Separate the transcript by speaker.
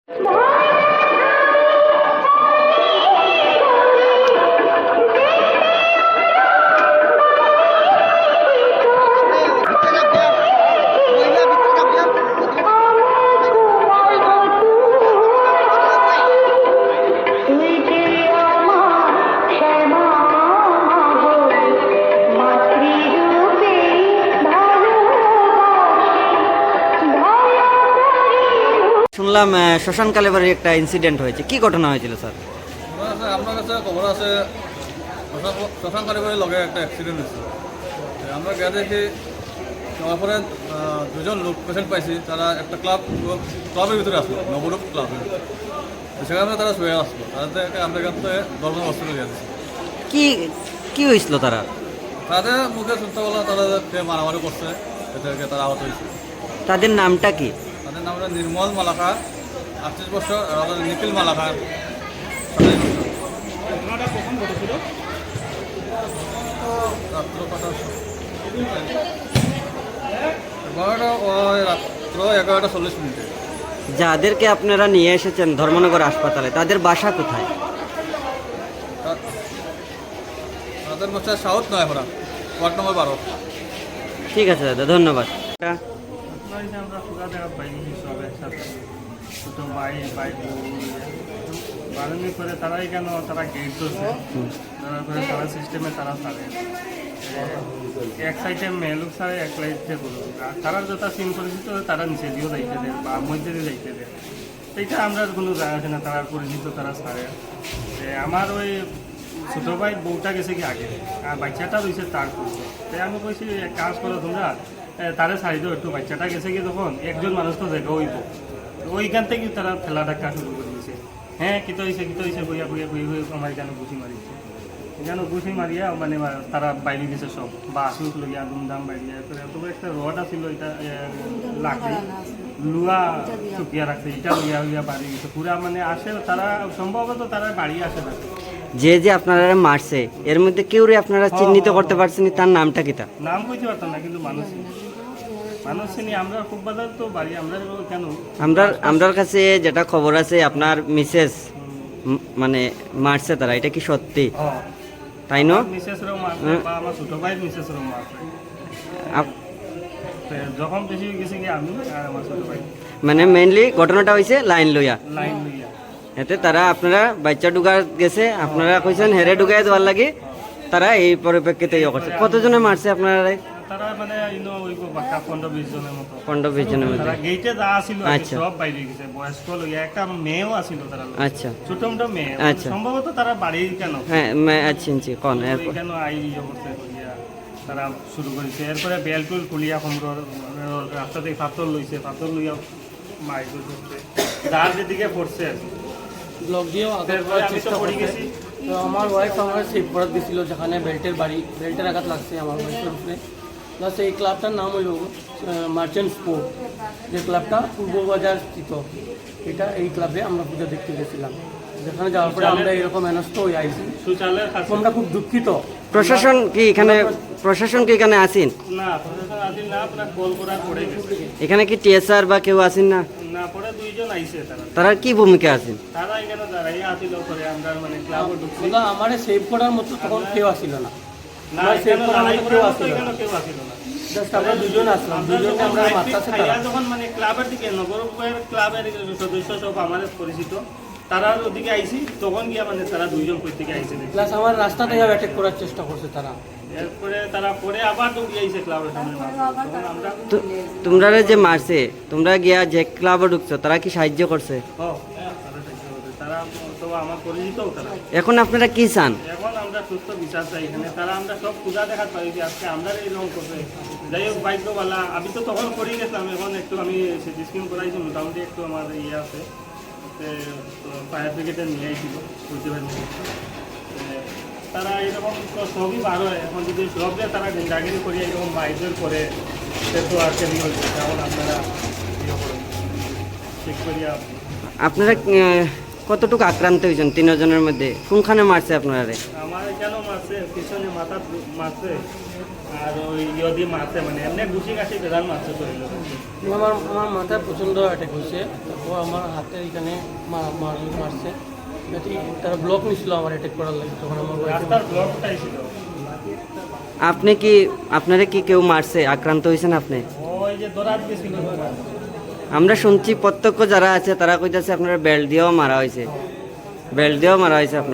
Speaker 1: শুনলাম শ্মশান কালীবাড়ির একটা ইনসিডেন্ট হয়েছে, কি ঘটনা হয়েছিল স্যার?
Speaker 2: আপনার কাছে খবর আছে শ্মশান কালীবাড়ির লগে একটা অ্যাক্সিডেন্ট হয়েছে। আমরা গিয়ে দেখি যাওয়ার পরে দুজন লোক পেশেন্ট পাইছি, তারা একটা ক্লাবের ভিতরে আসলো, নবরূপ ক্লাবের। সেখানে তারা শুয়ে আসলো, তাদেরকে আমরা এখান থেকে গভর্নমেন্ট হসপিটালে গিয়ে দিচ্ছি।
Speaker 1: কি হয়েছিল তারা?
Speaker 2: তাদের মুখে শুনতে বললাম তাদেরকে মারামারি করছে, এদেরকে তারা আহত হয়েছে।
Speaker 1: তাদের নামটা কি?
Speaker 2: তাদের নাম হলো নির্মল মালাকার 38 বছর, আর নিখিল মালাকার 27 বছর।
Speaker 3: ঘটনাটা কখন ঘটেছিল?
Speaker 2: রাত্র 11:40
Speaker 1: যাদেরকে আপনারা নিয়ে এসেছেন ধর্মনগর হাসপাতালে, তাদের বাসা কোথায়?
Speaker 2: তাদের বাচ্চা সাউথ নয় ওরা, ওয়ার্ড নম্বর 12।
Speaker 1: ঠিক আছে দাদা, ধন্যবাদ।
Speaker 3: আমরা পুরা দেখা পাইনি সব একসাথে, ছোটো ভাই বারণি করে তারাই কেন তারা গেট ধরছে, ধরার পরে তারা সিস্টেমে তারা ছাড়ে এক সাইডে মেলুক ছাড়ে এক লাইটে করুক, আর তারা যত সিন পরিচিত তারা নিচে দিয়েও যাইতে দেয় বা মধ্যে দিয়ে যাইতে দেয়। এইটা আমরা কোনো জায়গা আছে না, তারা পরিচিত তারা ছাড়ে। আমার ওই ছোটো ভাই বউটা গেছে কি আগে, আর বাচ্চাটা রয়েছে তার করছে। তাই আমি কইছি এক কাজ করো তোমরা, তারা ছাড়ি দাও একটু, বাচ্চাটা গেছে কি তখন একজন মানুষ তো দেখা হইব, ওইখান থেকে তারা ঠেলা ডাকা শুরু করে দিয়েছে। হ্যাঁ কিতো হয়েছে বইয়া আমার এখানে ঘুষি মারিছে, এখানে ঘুষি মারিয়া মানে তারা বাইরে দিয়েছে সব, বা আসুক লইয়া দুমদাম বাইরে। তবে একটা রড আছিল, এটা লাকড়ি লুয়া চুকিয়া রাখছে, এটা লইয়া বাড়ি দিয়েছে পুরা, মানে আসে তারা সম্ভবত তারা বাড়ি আসে না।
Speaker 1: যে আপনারা মারছে এর মধ্যে কেউ আপনারা চিহ্নিত করতে পারছেন, তার নামটা কি? তার
Speaker 3: নাম কইতে পারতাম না, কিন্তু মানুষ চিনি আমরা খুব বাজার তো বাড়ি আমরা কেন
Speaker 1: আমরার কাছে যেটা খবর আছে আপনার মিসেস মানে মারছে তারা, এটা কি সত্যি? তাই না?
Speaker 3: মিসেসরাও মারছে বা আমার ছোট ভাই মিসেসরাও মারছে। যখন বেশি গেছি কি আমি আর আমার ছোট ভাই,
Speaker 1: মানে মেইনলি ঘটনাটা হয়েছে লাইন লইয়া।
Speaker 3: লইয়া
Speaker 1: এতে তারা আপনারা বাচ্চা ঢুকা গেছে, আপনারা কইছেন হেরে ঢুকাই দেওয়ার লাগে, তারা এই পরিপ্রেক্ষিতে ইয়ে করছে। কতজনে মারছে আপনারা?
Speaker 3: তারা মানে ওই বাক্কা 15-20 জনের মতো।
Speaker 1: 15-20 জনের মধ্যে
Speaker 3: তারা গেটে যা ছিল
Speaker 1: আচ্ছা
Speaker 3: সব বাইরে গেছে, বয়স্ক লইয়া একটা মেয়েও আছিল তারা।
Speaker 1: আচ্ছা,
Speaker 3: ছোট মোটো মেয়ে,
Speaker 1: আচ্ছা।
Speaker 3: সম্ভবত তারা বাড়ির কেন
Speaker 1: হ্যাঁ আচ্ছা কোন
Speaker 3: কেন আই করতে তারা শুরু করেছে। এরপরে বেলটুল খুলিয়া রাস্তা থেকে পাথর লইয়া মাইক করছে, যার যেদিকে পড়ছে
Speaker 4: ব্লক দিয়েও আঘাত করার চেষ্টা করছে। তো আমার ওয়াইফ আমার সেভ করাত দিয়েছিল, যেখানে বেল্টের আঘাত লাগছে আমার ওয়াইফের উপরে। প্লাস এই ক্লাবটার নাম হইল মার্চেন্ট স্পোর্ট, যে ক্লাবটা পূর্ববাজার স্থিত। এই ক্লাবে আমরা পুজো দেখতে গেছিলাম, যেখানে যাওয়ার পরে আমরা এরকম অ্যানস্ত হয়ে আইছি। আমরা খুব দুঃখিত।
Speaker 1: প্রশাসন কি এখানে আসেন?
Speaker 3: না, প্রশাসন আসেন না, আপনার কল করার পরে গেছে।
Speaker 1: এখানে কি টিএসআর বা কেউ আসেন না?
Speaker 3: না, পরে দুইজন আইছে।
Speaker 1: তারা কি ভূমিকা আছেন?
Speaker 3: তারা এখানে দাঁড়াই আসিল করে আমরা মানে ক্লাবে ঢুকছি।
Speaker 4: আমারে সেভ করার মতো তখন কেউ আসিল না,
Speaker 3: না সেভ করার মতো কেউ আসিল না।
Speaker 4: জাস্ট আমরা দুজন আসলাম, দুজনকে আমরা মারতাছে তারা।
Speaker 3: যখন মানে ক্লাবের দিকে নগরের ক্লাবের সদস্য সব আমাদের পরিচিত, তারা ওদিকে আইছি, তখন গিয়া মানে তারা দুইজন কই থেকে আইছে।
Speaker 4: প্লাস আমার রাস্তা থেকে অ্যাটাক করার চেষ্টা করছে তারা।
Speaker 3: এরপরে তারা পরে আবার দৌড়িয়ে আইছে ক্লাবের সামনে। তখন আমরা
Speaker 1: তোমরা যে মারছে, তোমরা গিয়া যে ক্লাবে ঢুকছো, তারা কি সাহায্য করছে?
Speaker 3: তারা তো আমার পরিচিত। তারা
Speaker 1: এখন আপনারা কি চান?
Speaker 3: এখন আমরা সুস্থ বিচার চাই এখানে। তারা আমরা সব পূজা দেখাতে পারি যে আজকে আমরা এই রকম করছে। যাই হোক ভাগ্যবালা, আমি তো তখন করেই গেছিলাম, এখন একটু আমি সিটি স্ক্যান করাইছি, মোটামুটি একটু আমার ইয়ে আছে, ফায়ার ব্রিগেডে নিয়ে আইছিল বুঝতে পারি। তারা এরকম তো সবই বার হয়, এখন যদি সবকে তারা গুন্ডাগিরি করি এরকম বাইকের করে, সে তো আর কেন হয়েছে। যেমন আপনারা ইয়ে করেন ঠিক করিয়া।
Speaker 1: আপনারা কতটুকু আক্রান্ত হয়েছেন তিনজনের মধ্যে? কোনখানে মারছে আপনারা?
Speaker 3: আমার কেন মারছে, পিছনে মাথা মারছে, আর ওই ইয়ে মারছে মানে এমনি ঘুষি কাশি বেদান মারছে শরীরে
Speaker 4: আমার মাথায় প্রচণ্ড অ্যাটাক হয়েছে, তারপর আমার হাতে এখানে মারছে, তারা ব্লক নিছিল আমার অ্যাটাক করার লাগে, তখন আমার
Speaker 3: রাস্তার ব্লকটাই ছিল।
Speaker 1: আপনারা কি কেউ মারছে, আক্রান্ত হয়েছেন আপনি?
Speaker 3: ওই যে দরাজ গেছিল
Speaker 1: আমরা শুনছি প্রত্যক্ষ যারা আছে তারা কইতাছে আপনারা বেল্ট দিয়েও মারা হয়েছে, বেল্ট দিয়েও মারা হয়েছে আপনার।